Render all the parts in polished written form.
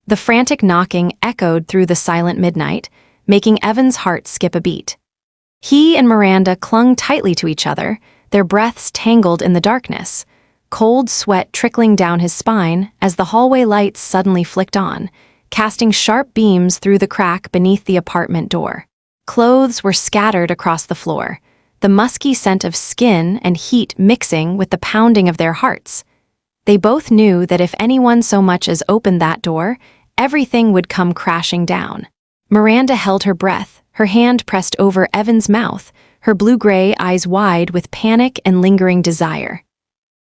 The frantic knocking echoed through the silent midnight, making Evan's heart skip a beat. He and Miranda clung tightly to each other, their breaths tangled in the darkness, cold sweat trickling down his spine as the hallway lights suddenly flicked on, casting sharp beams through the crack beneath the apartment door. Clothes were scattered across the floor, the musky scent of skin and heat mixing with the pounding of their hearts. They both knew that if anyone so much as opened that door, everything would come crashing down. Miranda held her breath, her hand pressed over Evan's mouth, her blue-gray eyes wide with panic and lingering desire.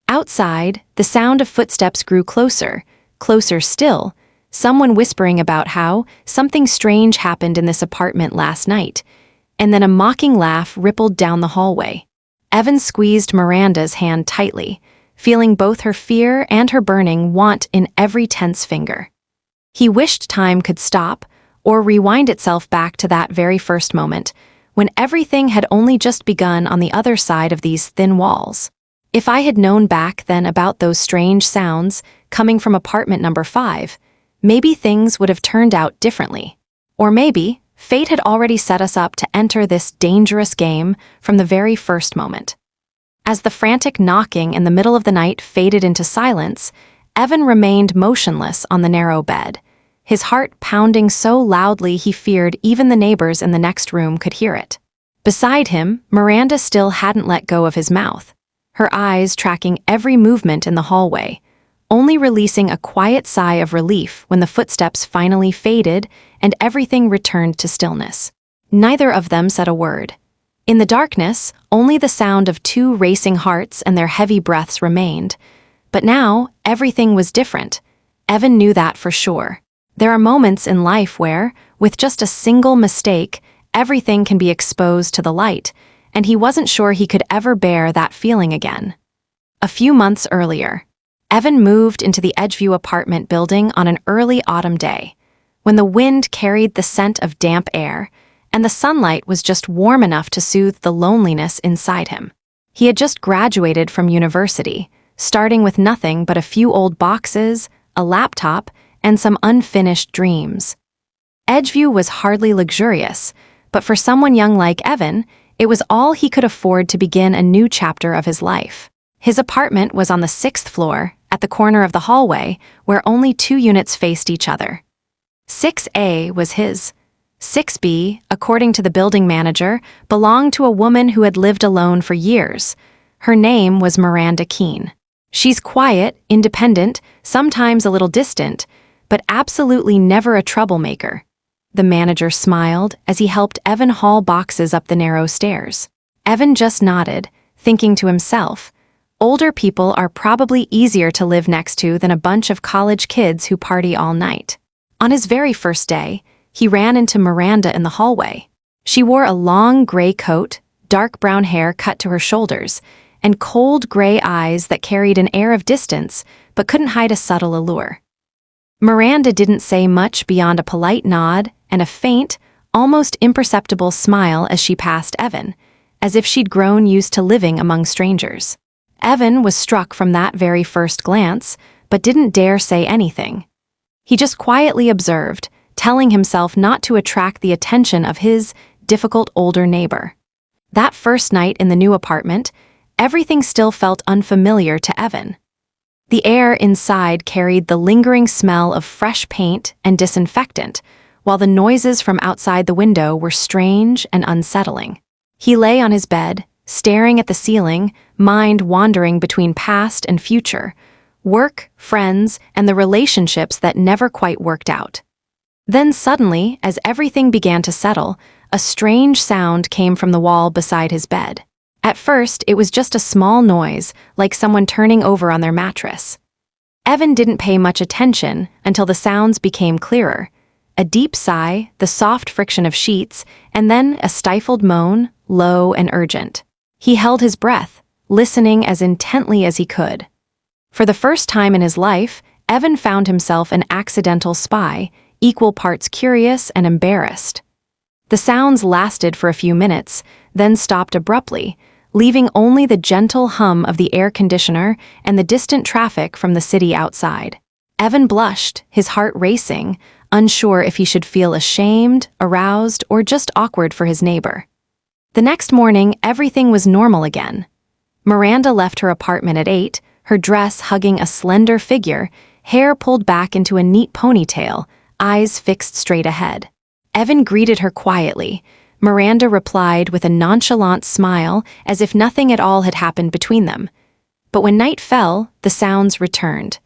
Outside, the sound of footsteps grew closer, closer still, someone whispering about how something strange happened in this apartment last night, and then a mocking laugh rippled down the hallway. Evan squeezed Miranda's hand tightly, feeling both her fear and her burning want in every tense finger. He wished time could stop, or rewind itself back to that very first moment, when everything had only just begun on the other side of these thin walls. If I had known back then about those strange sounds coming from apartment number 5, maybe things would have turned out differently. Or maybe fate had already set us up to enter this dangerous game from the very first moment. As the frantic knocking in the middle of the night faded into silence, Evan remained motionless on the narrow bed, his heart pounding so loudly he feared even the neighbors in the next room could hear it. Beside him, Miranda still hadn't let go of his mouth, her eyes tracking every movement in the hallway, only releasing a quiet sigh of relief when the footsteps finally faded and everything returned to stillness. Neither of them said a word. In the darkness, only the sound of 2 racing hearts and their heavy breaths remained. But now, everything was different. Evan knew that for sure. There are moments in life where, with just a single mistake, everything can be exposed to the light, and he wasn't sure he could ever bear that feeling again. A few months earlier, Evan moved into the Edgeview apartment building on an early autumn day, when the wind carried the scent of damp air, and the sunlight was just warm enough to soothe the loneliness inside him. He had just graduated from university, starting with nothing but a few old boxes, a laptop, and some unfinished dreams. Edgeview was hardly luxurious, but for someone young like Evan, it was all he could afford to begin a new chapter of his life. His apartment was on the 6th floor, at the corner of the hallway, where only 2 units faced each other. 6A was his. 6B, according to the building manager, belonged to a woman who had lived alone for years. Her name was Miranda Keene. She's quiet, independent, sometimes a little distant, but absolutely never a troublemaker. The manager smiled as he helped Evan haul boxes up the narrow stairs. Evan just nodded, thinking to himself, older people are probably easier to live next to than a bunch of college kids who party all night. On his very first day, he ran into Miranda in the hallway. She wore a long gray coat, dark brown hair cut to her shoulders, and cold gray eyes that carried an air of distance but couldn't hide a subtle allure. Miranda didn't say much beyond a polite nod and a faint, almost imperceptible smile as she passed Evan, as if she'd grown used to living among strangers. Evan was struck from that very first glance, but didn't dare say anything. He just quietly observed, telling himself not to attract the attention of his difficult older neighbor. That first night in the new apartment, everything still felt unfamiliar to Evan. The air inside carried the lingering smell of fresh paint and disinfectant, while the noises from outside the window were strange and unsettling. He lay on his bed, staring at the ceiling, mind wandering between past and future, work, friends, and the relationships that never quite worked out. Then suddenly, as everything began to settle, a strange sound came from the wall beside his bed. At first, it was just a small noise, like someone turning over on their mattress. Evan didn't pay much attention until the sounds became clearer. A deep sigh, the soft friction of sheets, and then a stifled moan, low and urgent. He held his breath, listening as intently as he could. For the first time in his life, Evan found himself an accidental spy, equal parts curious and embarrassed. The sounds lasted for a few minutes, then stopped abruptly, leaving only the gentle hum of the air conditioner and the distant traffic from the city outside. Evan blushed, his heart racing, unsure if he should feel ashamed, aroused, or just awkward for his neighbor. The next morning, everything was normal again. Miranda left her apartment at 8, her dress hugging a slender figure, hair pulled back into a neat ponytail, eyes fixed straight ahead. Evan greeted her quietly. Miranda replied with a nonchalant smile, as if nothing at all had happened between them. But when night fell, the sounds returned.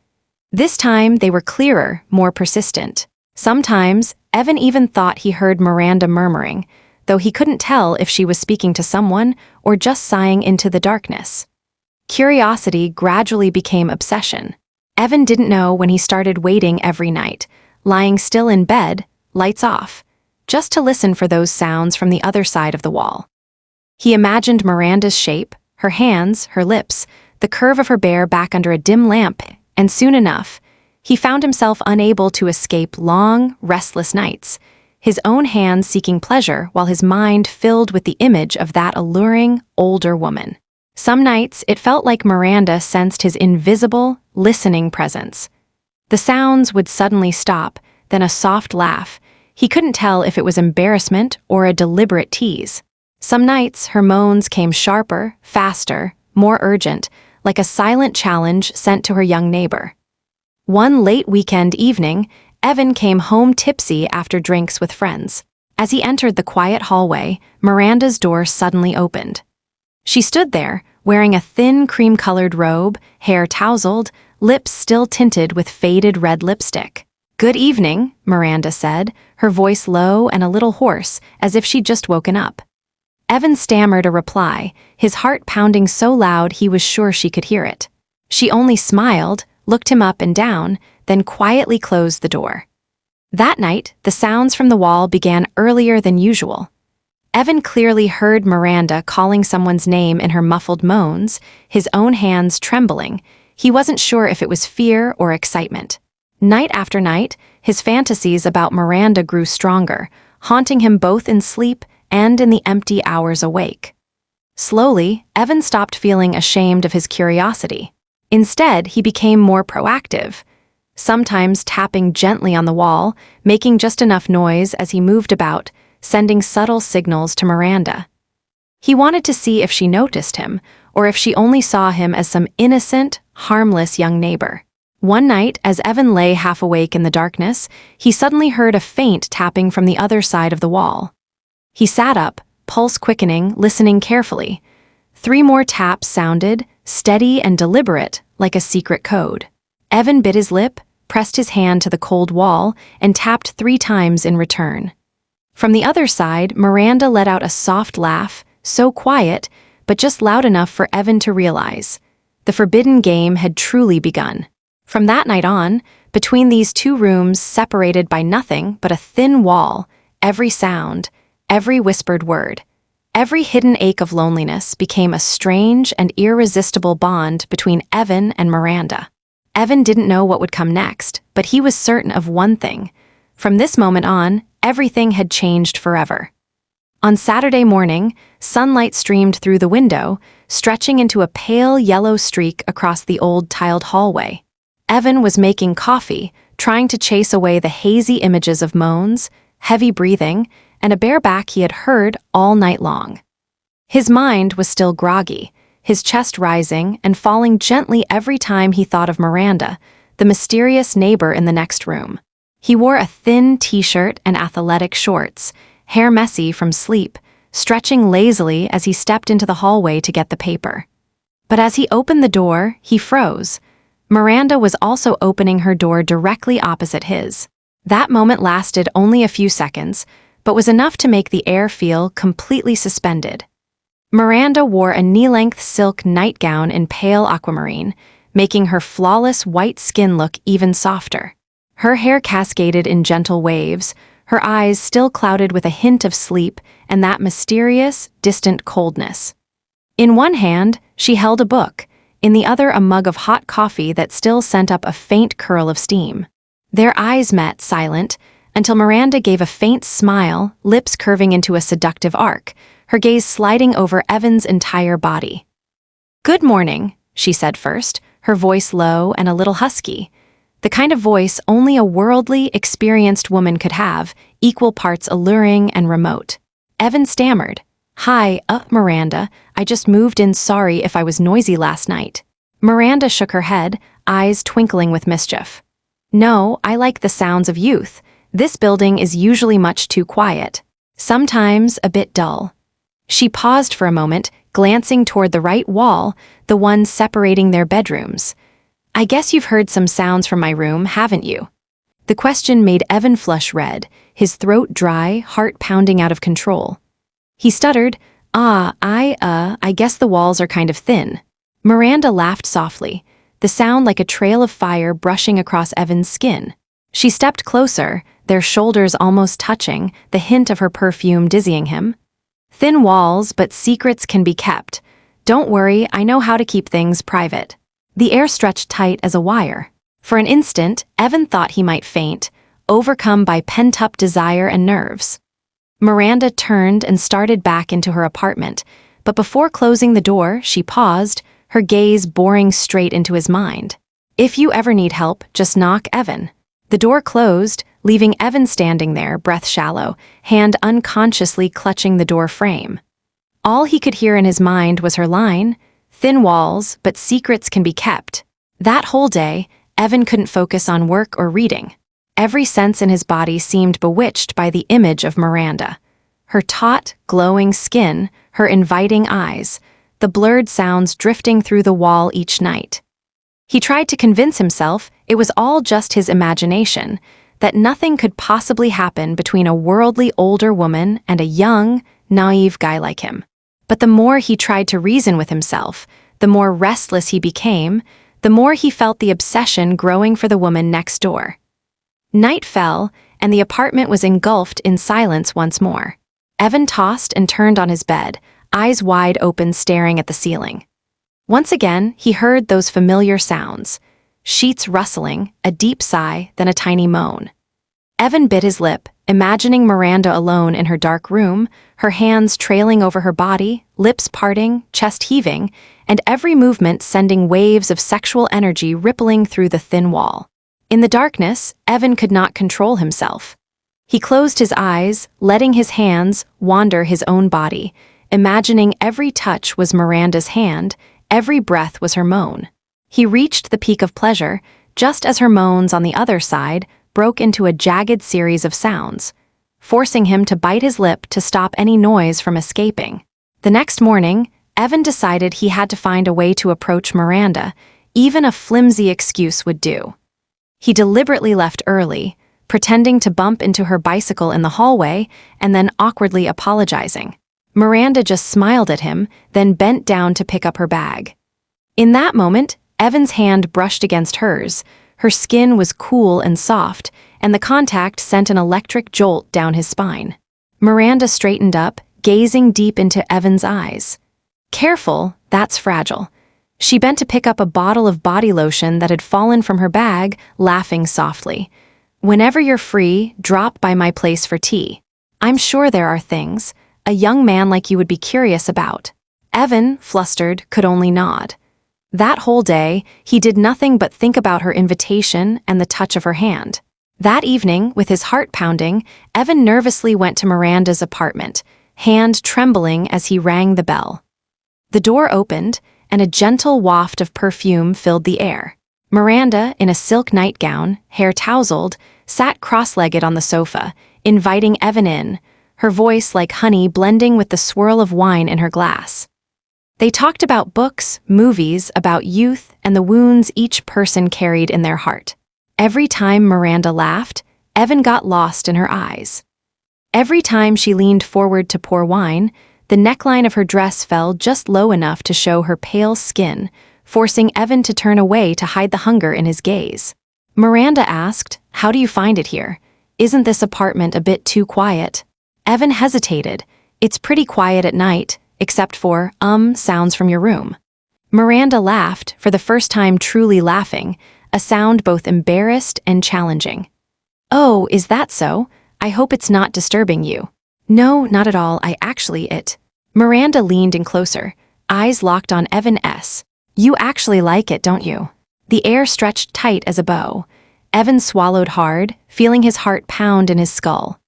This time, they were clearer, more persistent. Sometimes, Evan even thought he heard Miranda murmuring, though he couldn't tell if she was speaking to someone or just sighing into the darkness. Curiosity gradually became obsession. Evan didn't know when he started waiting every night, lying still in bed, lights off, just to listen for those sounds from the other side of the wall. He imagined Miranda's shape, her hands, her lips, the curve of her bare back under a dim lamp, and soon enough, he found himself unable to escape long, restless nights, his own hands seeking pleasure while his mind filled with the image of that alluring, older woman. Some nights, it felt like Miranda sensed his invisible, listening presence. The sounds would suddenly stop, then a soft laugh. He couldn't tell if it was embarrassment or a deliberate tease. Some nights, her moans came sharper, faster, more urgent, like a silent challenge sent to her young neighbor. One late weekend evening, Evan came home tipsy after drinks with friends. As he entered the quiet hallway, Miranda's door suddenly opened. She stood there, wearing a thin cream-colored robe, hair tousled, lips still tinted with faded red lipstick. "Good evening," Miranda said, her voice low and a little hoarse, as if she'd just woken up. Evan stammered a reply, his heart pounding so loud he was sure she could hear it. She only smiled, looked him up and down, then quietly closed the door. That night, the sounds from the wall began earlier than usual. Evan clearly heard Miranda calling someone's name in her muffled moans, his own hands trembling. He wasn't sure if it was fear or excitement. Night after night, his fantasies about Miranda grew stronger, haunting him both in sleep and in the empty hours awake. Slowly, Evan stopped feeling ashamed of his curiosity. Instead, he became more proactive, sometimes tapping gently on the wall, making just enough noise as he moved about, sending subtle signals to Miranda. He wanted to see if she noticed him, or if she only saw him as some innocent, harmless young neighbor. One night, as Evan lay half awake in the darkness, he suddenly heard a faint tapping from the other side of the wall. He sat up, pulse quickening, listening carefully. 3 more taps sounded, steady and deliberate, like a secret code. Evan bit his lip, pressed his hand to the cold wall, and tapped 3 times in return. From the other side, Miranda let out a soft laugh, so quiet, but just loud enough for Evan to realize. The forbidden game had truly begun. From that night on, between these 2 rooms separated by nothing but a thin wall, every sound, every whispered word, every hidden ache of loneliness became a strange and irresistible bond between Evan and Miranda. Evan didn't know what would come next, but he was certain of one thing. From this moment on, everything had changed forever. On Saturday morning, sunlight streamed through the window, stretching into a pale yellow streak across the old tiled hallway. Evan was making coffee, trying to chase away the hazy images of moans, heavy breathing, and a bare back he had heard all night long. His mind was still groggy, his chest rising and falling gently every time he thought of Miranda, the mysterious neighbor in the next room. He wore a thin t-shirt and athletic shorts, hair messy from sleep, stretching lazily as he stepped into the hallway to get the paper. But as he opened the door, he froze. Miranda was also opening her door directly opposite his. That moment lasted only a few seconds, but was enough to make the air feel completely suspended. Miranda wore a knee-length silk nightgown in pale aquamarine, making her flawless white skin look even softer. Her hair cascaded in gentle waves, her eyes still clouded with a hint of sleep and that mysterious, distant coldness. In one hand, she held a book, in the other a mug of hot coffee that still sent up a faint curl of steam. Their eyes met, silent, until Miranda gave a faint smile, lips curving into a seductive arc, her gaze sliding over Evan's entire body. "Good morning," she said first, her voice low and a little husky. The kind of voice only a worldly, experienced woman could have, equal parts alluring and remote. Evan stammered. "Hi, Miranda, I just moved in, sorry if I was noisy last night." Miranda shook her head, eyes twinkling with mischief. "No, I like the sounds of youth. This building is usually much too quiet. Sometimes a bit dull." She paused for a moment, glancing toward the right wall, the one separating their bedrooms. "I guess you've heard some sounds from my room, haven't you?" The question made Evan flush red, his throat dry, heart pounding out of control. He stuttered, I guess the walls are kind of thin." Miranda laughed softly, the sound like a trail of fire brushing across Evan's skin. She stepped closer, their shoulders almost touching, the hint of her perfume dizzying him. "Thin walls, but secrets can be kept. Don't worry, I know how to keep things private." The air stretched tight as a wire. For an instant, Evan thought he might faint, overcome by pent-up desire and nerves. Miranda turned and started back into her apartment, but before closing the door, she paused, her gaze boring straight into his mind. "If you ever need help, just knock, Evan." The door closed, leaving Evan standing there, breath shallow, hand unconsciously clutching the door frame. All he could hear in his mind was her line, "Thin walls, but secrets can be kept." That whole day, Evan couldn't focus on work or reading. Every sense in his body seemed bewitched by the image of Miranda. Her taut, glowing skin, her inviting eyes, the blurred sounds drifting through the wall each night. He tried to convince himself it was all just his imagination, that nothing could possibly happen between a worldly older woman and a young, naive guy like him. But the more he tried to reason with himself, the more restless he became, the more he felt the obsession growing for the woman next door. Night fell, and the apartment was engulfed in silence once more. Evan tossed and turned on his bed, eyes wide open staring at the ceiling. Once again, he heard those familiar sounds, sheets rustling, a deep sigh, then a tiny moan. Evan bit his lip, imagining Miranda alone in her dark room, her hands trailing over her body, lips parting, chest heaving, and every movement sending waves of sexual energy rippling through the thin wall. In the darkness, Evan could not control himself. He closed his eyes, letting his hands wander his own body, imagining every touch was Miranda's hand, every breath was her moan. He reached the peak of pleasure, just as her moans on the other side broke into a jagged series of sounds, forcing him to bite his lip to stop any noise from escaping. The next morning, Evan decided he had to find a way to approach Miranda, even a flimsy excuse would do. He deliberately left early, pretending to bump into her bicycle in the hallway and then awkwardly apologizing. Miranda just smiled at him, then bent down to pick up her bag. In that moment, Evan's hand brushed against hers. Her skin was cool and soft, and the contact sent an electric jolt down his spine. Miranda straightened up, gazing deep into Evan's eyes. "Careful, that's fragile." She bent to pick up a bottle of body lotion that had fallen from her bag, laughing softly. "Whenever you're free, drop by my place for tea. I'm sure there are things a young man like you would be curious about." Evan, flustered, could only nod. That whole day, he did nothing but think about her invitation and the touch of her hand. That evening, with his heart pounding, Evan nervously went to Miranda's apartment, hand trembling as he rang the bell. The door opened, and a gentle waft of perfume filled the air. Miranda, in a silk nightgown, hair tousled, sat cross-legged on the sofa, inviting Evan in, her voice like honey blending with the swirl of wine in her glass. They talked about books, movies, about youth, and the wounds each person carried in their heart. Every time Miranda laughed, Evan got lost in her eyes. Every time she leaned forward to pour wine, the neckline of her dress fell just low enough to show her pale skin, forcing Evan to turn away to hide the hunger in his gaze. Miranda asked, "How do you find it here? Isn't this apartment a bit too quiet?" Evan hesitated. "It's pretty quiet at night, except for, sounds from your room." Miranda laughed, for the first time truly laughing, a sound both embarrassed and challenging. "Oh, is that so? I hope it's not disturbing you." "No, not at all, it." Miranda leaned in closer, eyes locked on Evan S. "You actually like it, don't you?" The air stretched tight as a bow. Evan swallowed hard, feeling his heart pound in his skull.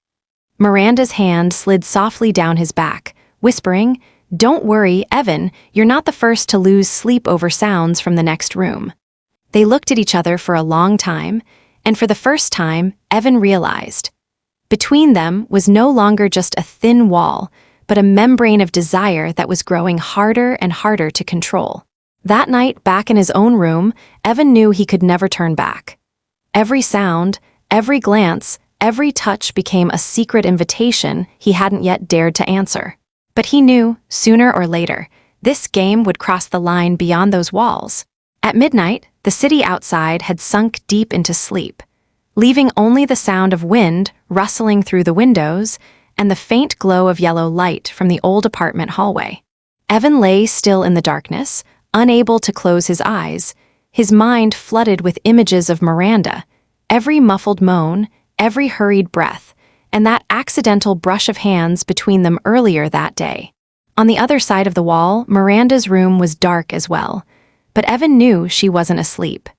Miranda's hand slid softly down his back, whispering, "Don't worry, Evan, you're not the first to lose sleep over sounds from the next room." They looked at each other for a long time, and for the first time, Evan realized. Between them was no longer just a thin wall, but a membrane of desire that was growing harder and harder to control. That night, back in his own room, Evan knew he could never turn back. Every sound, every glance, every touch became a secret invitation he hadn't yet dared to answer. But he knew, sooner or later, this game would cross the line beyond those walls. At midnight, the city outside had sunk deep into sleep, leaving only the sound of wind rustling through the windows and the faint glow of yellow light from the old apartment hallway. Evan lay still in the darkness, unable to close his eyes, his mind flooded with images of Miranda, every muffled moan, every hurried breath, and that accidental brush of hands between them earlier that day. On the other side of the wall, Miranda's room was dark as well, but Evan knew she wasn't asleep.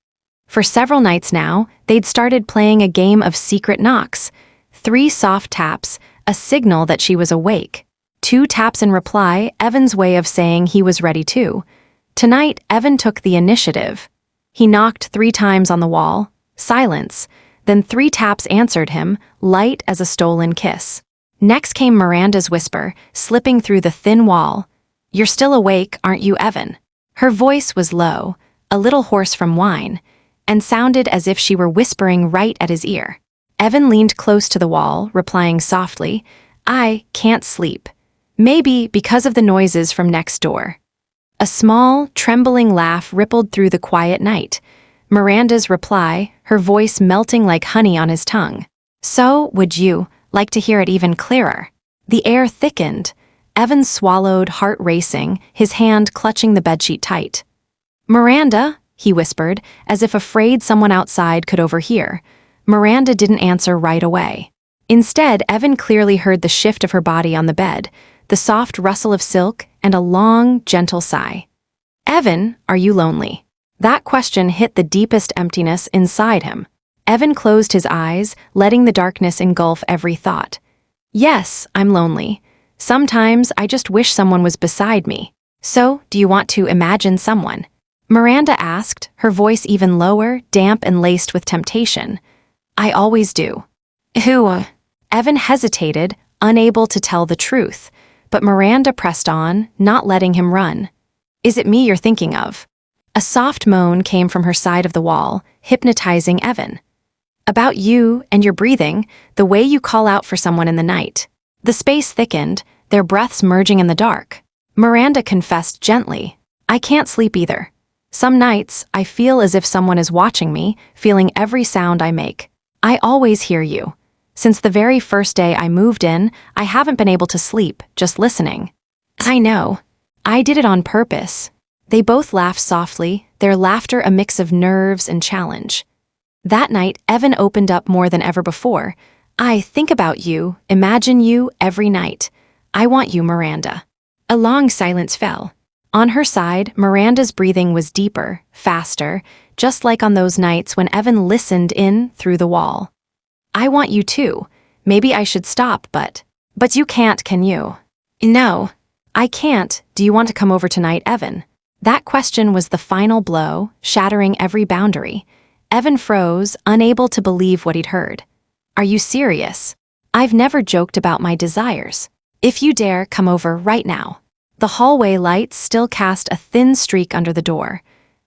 For several nights now, they'd started playing a game of secret knocks. 3 soft taps, a signal that she was awake. 2 taps in reply, Evan's way of saying he was ready too. Tonight, Evan took the initiative. He knocked 3 times on the wall. Silence. Then 3 taps answered him, light as a stolen kiss. Next came Miranda's whisper, slipping through the thin wall. "You're still awake, aren't you, Evan?" Her voice was low, a little hoarse from wine, and sounded as if she were whispering right at his ear. Evan leaned close to the wall, replying softly, "I can't sleep. Maybe because of the noises from next door." A small, trembling laugh rippled through the quiet night. Miranda's reply, her voice melting like honey on his tongue. "So, would you like to hear it even clearer?" The air thickened. Evan swallowed, heart racing, his hand clutching the bedsheet tight. "Miranda," he whispered, as if afraid someone outside could overhear. Miranda didn't answer right away. Instead, Evan clearly heard the shift of her body on the bed, the soft rustle of silk, and a long, gentle sigh. "Evan, are you lonely?" That question hit the deepest emptiness inside him. Evan closed his eyes, letting the darkness engulf every thought. "Yes, I'm lonely. Sometimes I just wish someone was beside me. So, do you want to imagine someone?" Miranda asked, her voice even lower, damp and laced with temptation. "I always do." "Who?" Evan hesitated, unable to tell the truth, but Miranda pressed on, not letting him run. "Is it me you're thinking of?" A soft moan came from her side of the wall, hypnotizing Evan. "About you and your breathing, the way you call out for someone in the night." The space thickened, their breaths merging in the dark. Miranda confessed gently, "I can't sleep either. Some nights, I feel as if someone is watching me, feeling every sound I make. I always hear you. Since the very first day I moved in, I haven't been able to sleep, just listening." "I know. I did it on purpose." They both laughed softly, their laughter a mix of nerves and challenge. That night, Evan opened up more than ever before. "I think about you, imagine you every night. I want you, Miranda." A long silence fell. On her side, Miranda's breathing was deeper, faster, just like on those nights when Evan listened in through the wall. "I want you too. Maybe I should stop, but you can't, can you?" "No, I can't. Do you want to come over tonight, Evan?" That question was the final blow, shattering every boundary. Evan froze, unable to believe what he'd heard. "Are you serious? I've never joked about my desires. If you dare, come over right now." The hallway lights still cast a thin streak under the door.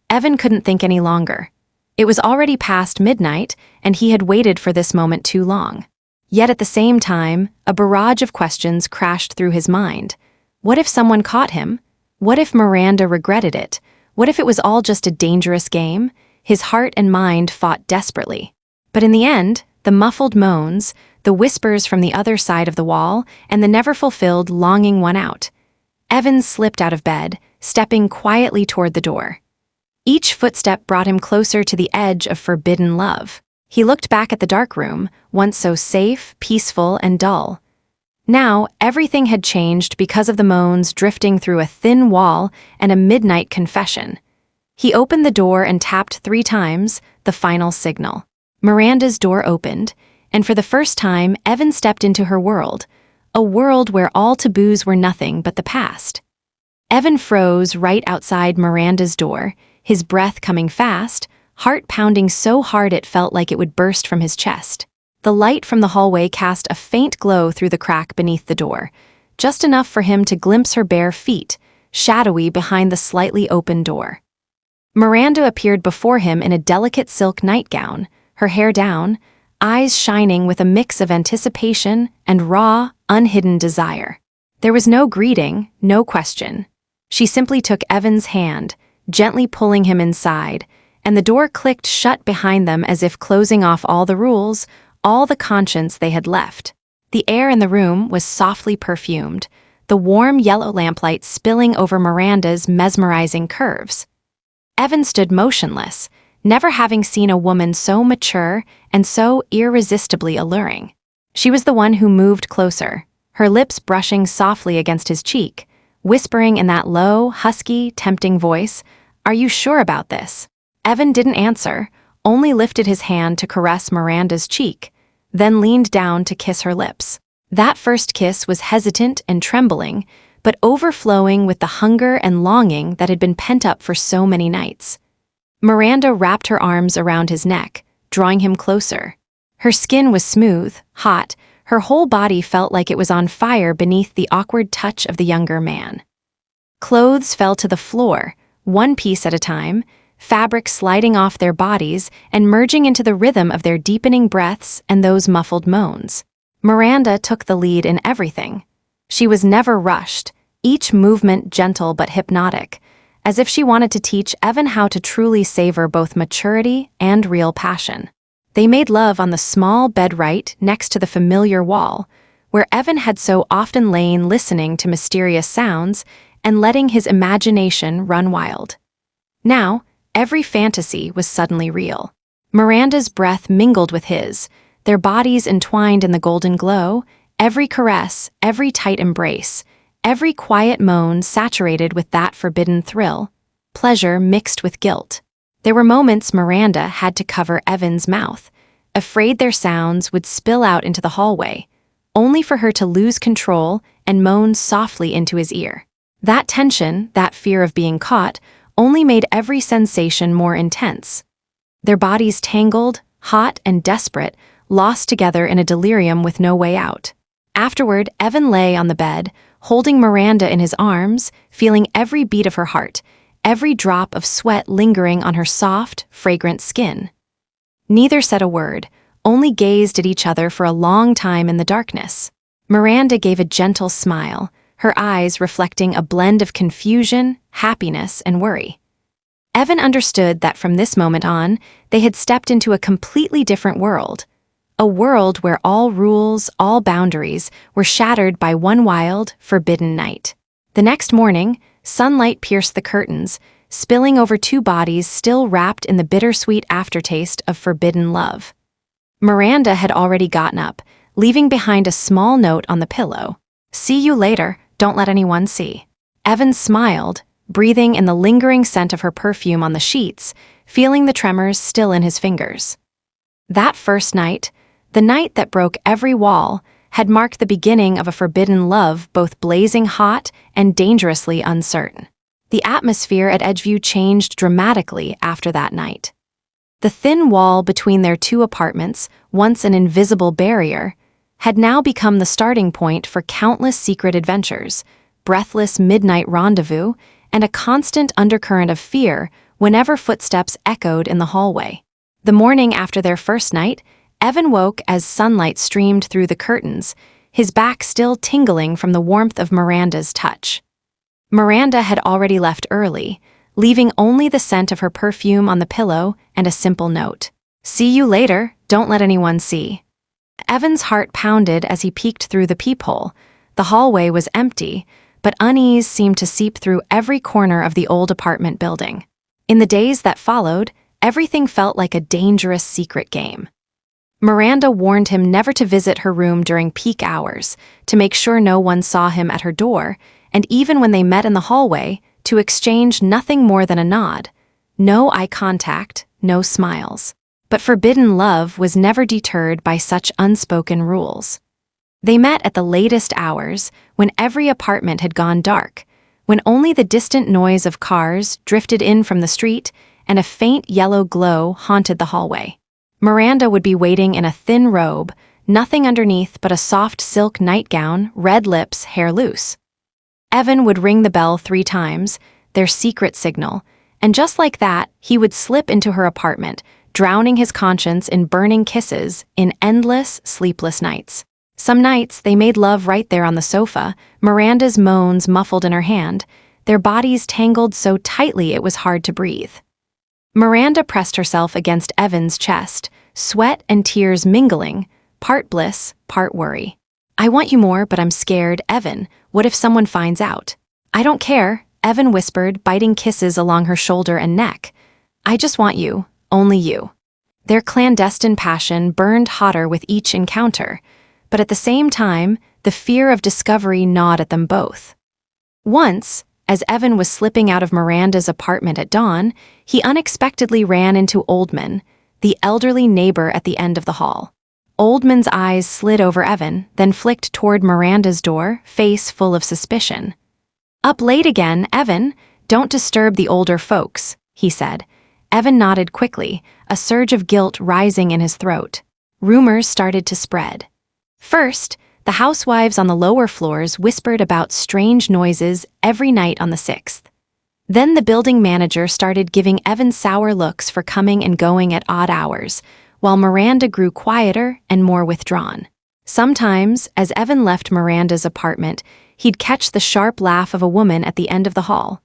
Evan couldn't think any longer. It was already past midnight, and he had waited for this moment too long. Yet at the same time, a barrage of questions crashed through his mind. What if someone caught him? What if Miranda regretted it? What if it was all just a dangerous game? His heart and mind fought desperately. But in the end, the muffled moans, the whispers from the other side of the wall, and the never-fulfilled longing won out. Evan slipped out of bed, stepping quietly toward the door. Each footstep brought him closer to the edge of forbidden love. He looked back at the dark room, once so safe, peaceful, and dull. Now, everything had changed because of the moans drifting through a thin wall and a midnight confession. He opened the door and tapped 3 times, the final signal. Miranda's door opened, and for the first time, Evan stepped into her world, a world where all taboos were nothing but the past. Evan froze right outside Miranda's door, his breath coming fast, heart pounding so hard it felt like it would burst from his chest. The light from the hallway cast a faint glow through the crack beneath the door, just enough for him to glimpse her bare feet, shadowy behind the slightly open door. Miranda appeared before him in a delicate silk nightgown, her hair down, eyes shining with a mix of anticipation and raw, unhidden desire. There was no greeting, no question. She simply took Evan's hand, gently pulling him inside, and the door clicked shut behind them as if closing off all the rules, all the conscience they had left. The air in the room was softly perfumed, the warm yellow lamplight spilling over Miranda's mesmerizing curves. Evan stood motionless, never having seen a woman so mature and so irresistibly alluring. She was the one who moved closer, her lips brushing softly against his cheek, whispering in that low, husky, tempting voice, "Are you sure about this?" Evan didn't answer, only lifted his hand to caress Miranda's cheek, then leaned down to kiss her lips. That first kiss was hesitant and trembling, but overflowing with the hunger and longing that had been pent up for so many nights. Miranda wrapped her arms around his neck, drawing him closer. Her skin was smooth, hot, her whole body felt like it was on fire beneath the awkward touch of the younger man. Clothes fell to the floor, one piece at a time, fabric sliding off their bodies and merging into the rhythm of their deepening breaths and those muffled moans. Miranda took the lead in everything. She was never rushed, each movement gentle but hypnotic, as if she wanted to teach Evan how to truly savor both maturity and real passion. They made love on the small bed right next to the familiar wall, where Evan had so often lain listening to mysterious sounds and letting his imagination run wild. Now, every fantasy was suddenly real. Miranda's breath mingled with his, their bodies entwined in the golden glow, every caress, every tight embrace, every quiet moan saturated with that forbidden thrill, pleasure mixed with guilt. There were moments Miranda had to cover Evan's mouth, afraid their sounds would spill out into the hallway, only for her to lose control and moan softly into his ear. That tension, that fear of being caught, only made every sensation more intense. Their bodies tangled, hot and desperate, lost together in a delirium with no way out. Afterward, Evan lay on the bed, holding Miranda in his arms, feeling every beat of her heart, every drop of sweat lingering on her soft, fragrant skin. Neither said a word, only gazed at each other for a long time in the darkness. Miranda gave a gentle smile, her eyes reflecting a blend of confusion, happiness, and worry. Evan understood that from this moment on, they had stepped into a completely different world. A world where all rules, all boundaries were shattered by one wild, forbidden night. The next morning, sunlight pierced the curtains, spilling over two bodies still wrapped in the bittersweet aftertaste of forbidden love. Miranda had already gotten up, leaving behind a small note on the pillow. "See you later, don't let anyone see." Evan smiled, breathing in the lingering scent of her perfume on the sheets, feeling the tremors still in his fingers. That first night, the night that broke every wall, had marked the beginning of a forbidden love both blazing hot and dangerously uncertain. The atmosphere at Edgeview changed dramatically after that night. The thin wall between their two apartments, once an invisible barrier, had now become the starting point for countless secret adventures, breathless midnight rendezvous, and a constant undercurrent of fear whenever footsteps echoed in the hallway. The morning after their first night, Evan woke as sunlight streamed through the curtains, his back still tingling from the warmth of Miranda's touch. Miranda had already left early, leaving only the scent of her perfume on the pillow and a simple note. "See you later, don't let anyone see." Evan's heart pounded as he peeked through the peephole. The hallway was empty, but unease seemed to seep through every corner of the old apartment building. In the days that followed, everything felt like a dangerous secret game. Miranda warned him never to visit her room during peak hours, to make sure no one saw him at her door, and even when they met in the hallway, to exchange nothing more than a nod. No eye contact, no smiles. But forbidden love was never deterred by such unspoken rules. They met at the latest hours, when every apartment had gone dark, when only the distant noise of cars drifted in from the street and a faint yellow glow haunted the hallway. Miranda would be waiting in a thin robe, nothing underneath but a soft silk nightgown, red lips, hair loose. Evan would ring the bell 3 times, their secret signal, and just like that, he would slip into her apartment, drowning his conscience in burning kisses, in endless, sleepless nights. Some nights, they made love right there on the sofa, Miranda's moans muffled in her hand, their bodies tangled so tightly it was hard to breathe. Miranda pressed herself against Evan's chest, sweat and tears mingling, part bliss, part worry. "I want you more, but I'm scared, Evan. What if someone finds out?" "I don't care," Evan whispered, biting kisses along her shoulder and neck. "I just want you, only you." Their clandestine passion burned hotter with each encounter, but at the same time, the fear of discovery gnawed at them both. Once, as Evan was slipping out of Miranda's apartment at dawn, he unexpectedly ran into Oldman, the elderly neighbor at the end of the hall. Oldman's eyes slid over Evan, then flicked toward Miranda's door, face full of suspicion. "Up late again, Evan? Don't disturb the older folks," he said. Evan nodded quickly, a surge of guilt rising in his throat. Rumors started to spread. First, the housewives on the lower floors whispered about strange noises every night on the 6th. Then the building manager started giving Evan sour looks for coming and going at odd hours, while Miranda grew quieter and more withdrawn. Sometimes, as Evan left Miranda's apartment, he'd catch the sharp laugh of a woman at the end of the hall.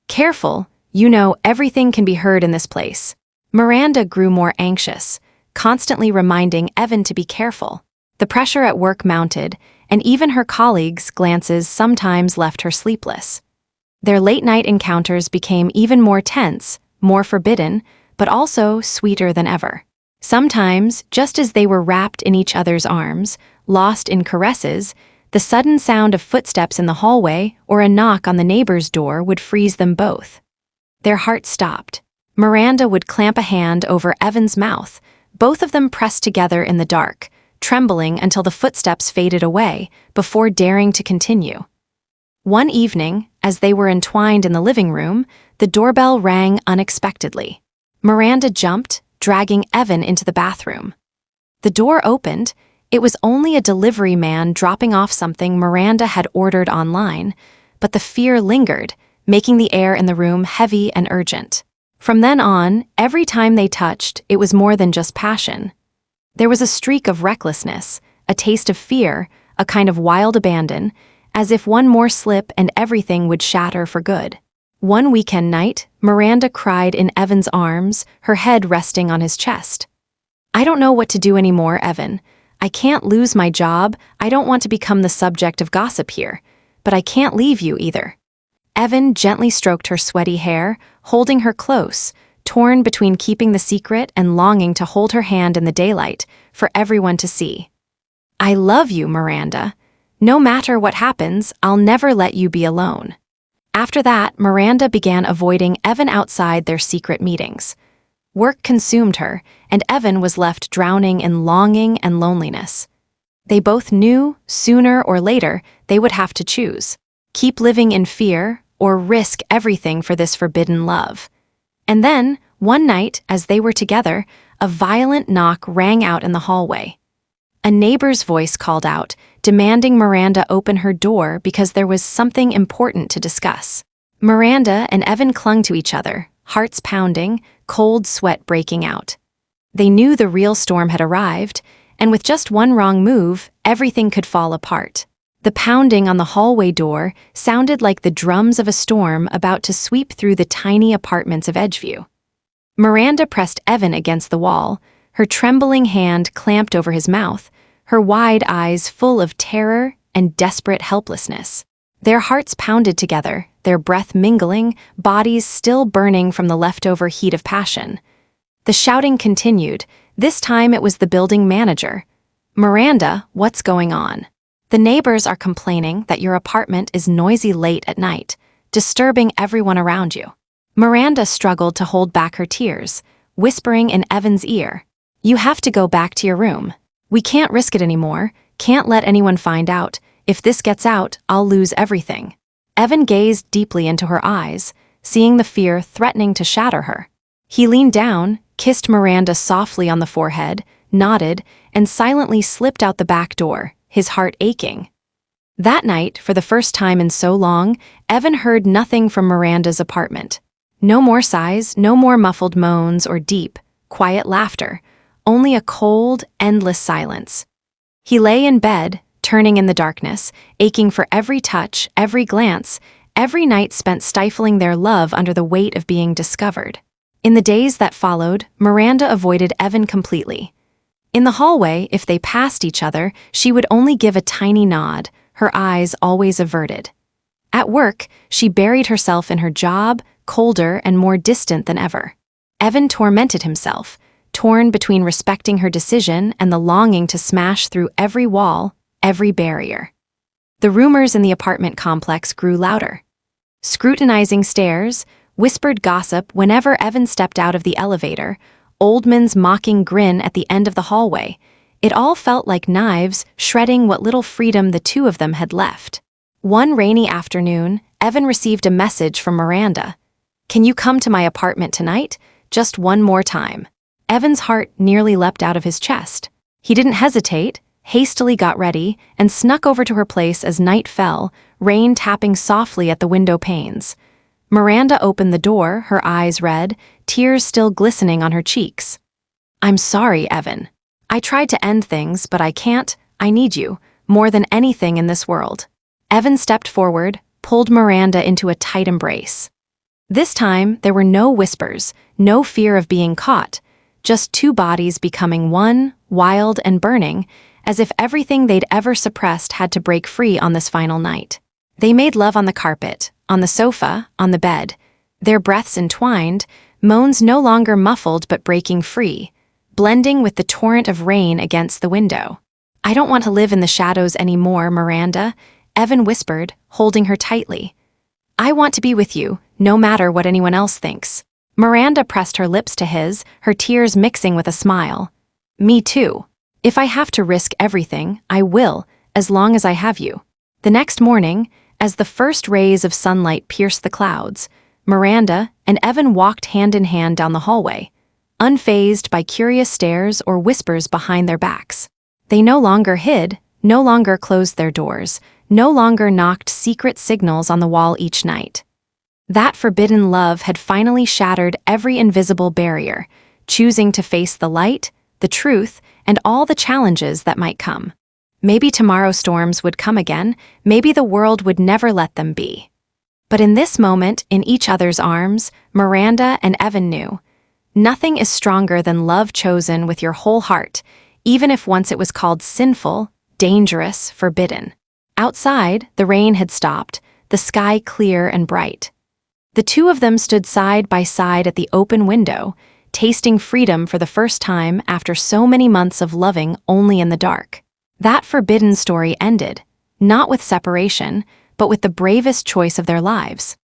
"Careful, you know everything can be heard in this place." Miranda grew more anxious, constantly reminding Evan to be careful. The pressure at work mounted, and even her colleagues' glances sometimes left her sleepless. Their late-night encounters became even more tense, more forbidden, but also sweeter than ever. Sometimes, just as they were wrapped in each other's arms, lost in caresses, the sudden sound of footsteps in the hallway or a knock on the neighbor's door would freeze them both. Their hearts stopped. Miranda would clamp a hand over Evan's mouth, both of them pressed together in the dark, trembling until the footsteps faded away before daring to continue. One evening, as they were entwined in the living room, the doorbell rang unexpectedly. Miranda jumped, dragging Evan into the bathroom. The door opened. It was only a delivery man dropping off something Miranda had ordered online, but the fear lingered, making the air in the room heavy and urgent. From then on, every time they touched, it was more than just passion. There was a streak of recklessness, a taste of fear, a kind of wild abandon, as if one more slip and everything would shatter for good. One weekend night, Miranda cried in Evan's arms, her head resting on his chest. "I don't know what to do anymore, Evan. I can't lose my job, I don't want to become the subject of gossip here, but I can't leave you either." Evan gently stroked her sweaty hair, holding her close, torn between keeping the secret and longing to hold her hand in the daylight, for everyone to see. "I love you, Miranda. No matter what happens, I'll never let you be alone." After that, Miranda began avoiding Evan outside their secret meetings. Work consumed her, and Evan was left drowning in longing and loneliness. They both knew, sooner or later, they would have to choose: keep living in fear or risk everything for this forbidden love. And then, one night, as they were together, a violent knock rang out in the hallway. A neighbor's voice called out, demanding Miranda open her door because there was something important to discuss. Miranda and Evan clung to each other, hearts pounding, cold sweat breaking out. They knew the real storm had arrived, and with just one wrong move, everything could fall apart. The pounding on the hallway door sounded like the drums of a storm about to sweep through the tiny apartments of Edgeview. Miranda pressed Evan against the wall, her trembling hand clamped over his mouth, her wide eyes full of terror and desperate helplessness. Their hearts pounded together, their breath mingling, bodies still burning from the leftover heat of passion. The shouting continued. This time it was the building manager. "Miranda, what's going on? The neighbors are complaining that your apartment is noisy late at night, disturbing everyone around you." Miranda struggled to hold back her tears, whispering in Evan's ear, You have to go back to your room. We can't risk it anymore, can't let anyone find out. If this gets out, I'll lose everything. Evan gazed deeply into her eyes, seeing the fear threatening to shatter her. He leaned down, kissed Miranda softly on the forehead, nodded, and silently slipped out the back door, his heart aching. That night, for the first time in so long, Evan heard nothing from Miranda's apartment. No more sighs, no more muffled moans or deep, quiet laughter, only a cold, endless silence. He lay in bed, turning in the darkness, aching for every touch, every glance, every night spent stifling their love under the weight of being discovered. In the days that followed, Miranda avoided Evan completely. In the hallway, if they passed each other, she would only give a tiny nod, her eyes always averted. At work, she buried herself in her job, colder and more distant than ever. Evan tormented himself, torn between respecting her decision and the longing to smash through every wall, every barrier. The rumors in the apartment complex grew louder. Scrutinizing stares, whispered gossip whenever Evan stepped out of the elevator, Oldman's mocking grin at the end of the hallway. It all felt like knives shredding what little freedom the two of them had left. One rainy afternoon, Evan received a message from Miranda. "Can you come to my apartment tonight? Just one more time." Evan's heart nearly leapt out of his chest. He didn't hesitate, hastily got ready, and snuck over to her place as night fell, rain tapping softly at the window panes. Miranda opened the door, her eyes red, tears still glistening on her cheeks. "I'm sorry, Evan. I tried to end things, but I can't. I need you, more than anything in this world." Evan stepped forward, pulled Miranda into a tight embrace. This time, there were no whispers, no fear of being caught, just two bodies becoming one, wild and burning, as if everything they'd ever suppressed had to break free on this final night. They made love on the carpet, on the sofa, on the bed. Their breaths entwined, moans no longer muffled but breaking free, blending with the torrent of rain against the window. "I don't want to live in the shadows anymore, Miranda," Evan whispered, holding her tightly. "I want to be with you, no matter what anyone else thinks." Miranda pressed her lips to his, her tears mixing with a smile. "Me too. If I have to risk everything, I will, as long as I have you." The next morning, as the first rays of sunlight pierced the clouds, Miranda and Evan walked hand in hand down the hallway, unfazed by curious stares or whispers behind their backs. They no longer hid, no longer closed their doors, no longer knocked secret signals on the wall each night. That forbidden love had finally shattered every invisible barrier, choosing to face the light, the truth, and all the challenges that might come. Maybe tomorrow's storms would come again, maybe the world would never let them be. But in this moment, in each other's arms, Miranda and Evan knew, nothing is stronger than love chosen with your whole heart, even if once it was called sinful, dangerous, forbidden. Outside, the rain had stopped, the sky clear and bright. The two of them stood side by side at the open window, tasting freedom for the first time after so many months of loving only in the dark. That forbidden story ended, not with separation, but with the bravest choice of their lives.